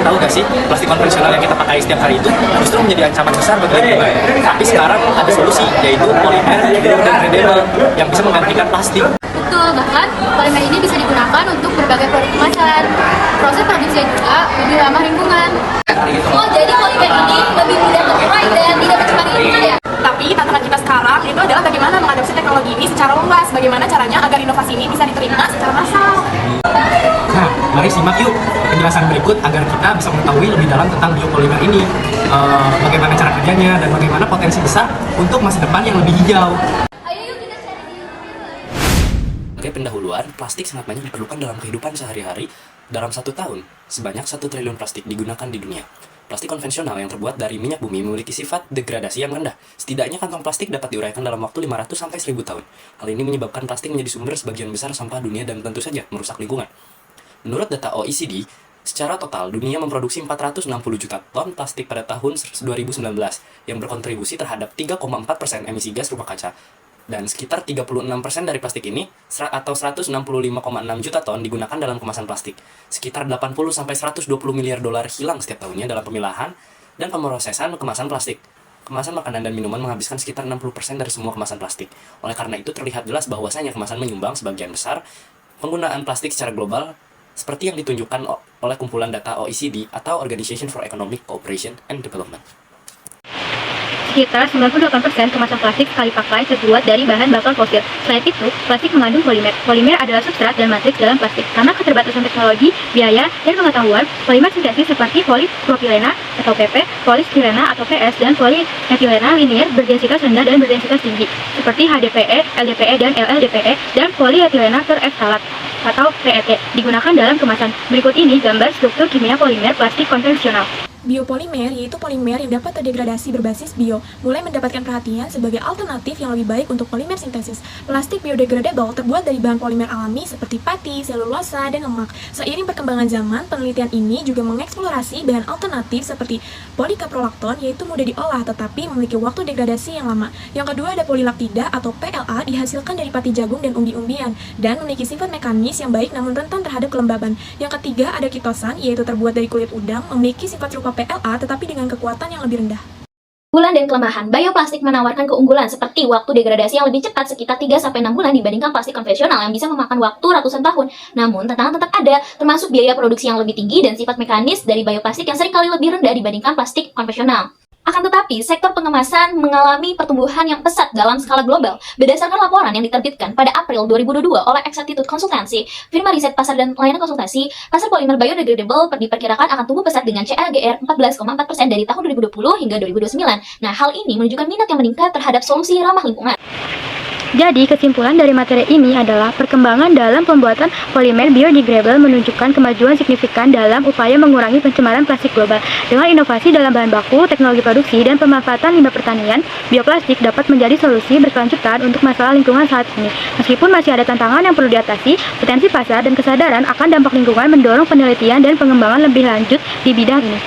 tahu gak sih, plastik konvensional yang kita pakai setiap hari itu justru menjadi ancaman besar bagi lingkungan. Tapi sekarang ada solusi, yaitu polimer biodegradable yang bisa menggantikan plastik. Betul, bahkan polimer ini bisa digunakan untuk berbagai produk kemasan. Proses produksinya juga lebih ramah lingkungan. Oh, jadi polimer ini lebih mudah terurai dan tidak mencemari lingkungan ya? Tapi tantangan kita sekarang itu adalah bagaimana mengadopsi teknologi ini secara luas, bagaimana caranya agar inovasi ini bisa diterima secara massal. Nah, mari simak yuk penjelasan berikut agar kita bisa mengetahui lebih dalam tentang biopolimer ini, bagaimana cara kerjanya, dan bagaimana potensi besar untuk masa depan yang lebih hijau. Sebagai pendahuluan, plastik sangat banyak diperlukan dalam kehidupan sehari-hari. Dalam 1 tahun, sebanyak 1 triliun plastik digunakan di dunia. Plastik konvensional yang terbuat dari minyak bumi memiliki sifat degradasi yang rendah. Setidaknya kantong plastik dapat diuraikan dalam waktu 500-1000 tahun. Hal ini menyebabkan plastik menjadi sumber sebagian besar sampah dunia dan tentu saja merusak lingkungan. Menurut data OECD, secara total dunia memproduksi 460 juta ton plastik pada tahun 2019 yang berkontribusi terhadap 3,4% emisi gas rumah kaca. Dan sekitar 36% dari plastik ini atau 165,6 juta ton digunakan dalam kemasan plastik. Sekitar 80-120 miliar dolar hilang setiap tahunnya dalam pemilahan dan pemrosesan kemasan plastik. Kemasan makanan dan minuman menghabiskan sekitar 60% dari semua kemasan plastik. Oleh karena itu terlihat jelas bahwasanya kemasan menyumbang sebagian besar penggunaan plastik secara global, seperti yang ditunjukkan oleh kumpulan data OECD atau Organization for Economic Cooperation and Development. Sekitar 98% kemasan plastik sekali pakai terbuat dari bahan bakar fosil. Selain itu, plastik mengandung polimer. Polimer adalah substrat dan matriks dalam plastik. Karena keterbatasan teknologi, biaya, dan pengetahuan, polimer sintetis seperti polipropilena atau PP, polistirena atau PS, dan polietilena linear berdensitas rendah dan berdensitas tinggi, seperti HDPE, LDPE, dan LLDPE, dan polietilena tereftalat atau PET, digunakan dalam kemasan. Berikut ini gambar struktur kimia polimer plastik konvensional. Biopolimer yaitu polimer yang dapat terdegradasi berbasis bio, mulai mendapatkan perhatian sebagai alternatif yang lebih baik untuk polimer sintesis. Plastik biodegradable terbuat dari bahan polimer alami seperti pati, selulosa, dan lemak. Seiring perkembangan zaman, penelitian ini juga mengeksplorasi bahan alternatif seperti polikaprolakton, yaitu mudah diolah tetapi memiliki waktu degradasi yang lama. Yang kedua ada polilaktida atau PLA, dihasilkan dari pati jagung dan umbi-umbian, dan memiliki sifat mekanis yang baik namun rentan terhadap kelembaban. Yang ketiga ada kitosan, yaitu terbuat dari kulit udang, memiliki sifat serupa PLA tetapi dengan kekuatan yang lebih rendah. Keunggulan dan kelemahan, bioplastik menawarkan keunggulan seperti waktu degradasi yang lebih cepat sekitar 3-6 bulan dibandingkan plastik konvensional yang bisa memakan waktu ratusan tahun. Namun, tantangan tetap ada, termasuk biaya produksi yang lebih tinggi dan sifat mekanis dari bioplastik yang seringkali lebih rendah dibandingkan plastik konvensional. Akan tetapi, sektor pengemasan mengalami pertumbuhan yang pesat dalam skala global. Berdasarkan laporan yang diterbitkan pada April 2022 oleh Exactitude Konsultansi, firma riset pasar dan layanan konsultasi, pasar polimer biodegradable diperkirakan akan tumbuh pesat dengan CAGR 14,4% dari tahun 2020 hingga 2029. Nah, hal ini menunjukkan minat yang meningkat terhadap solusi ramah lingkungan. Jadi, kesimpulan dari materi ini adalah perkembangan dalam pembuatan polimer biodegradable menunjukkan kemajuan signifikan dalam upaya mengurangi pencemaran plastik global. Dengan inovasi dalam bahan baku, teknologi produksi, dan pemanfaatan limbah pertanian, bioplastik dapat menjadi solusi berkelanjutan untuk masalah lingkungan saat ini. Meskipun masih ada tantangan yang perlu diatasi, potensi pasar dan kesadaran akan dampak lingkungan mendorong penelitian dan pengembangan lebih lanjut di bidang ini.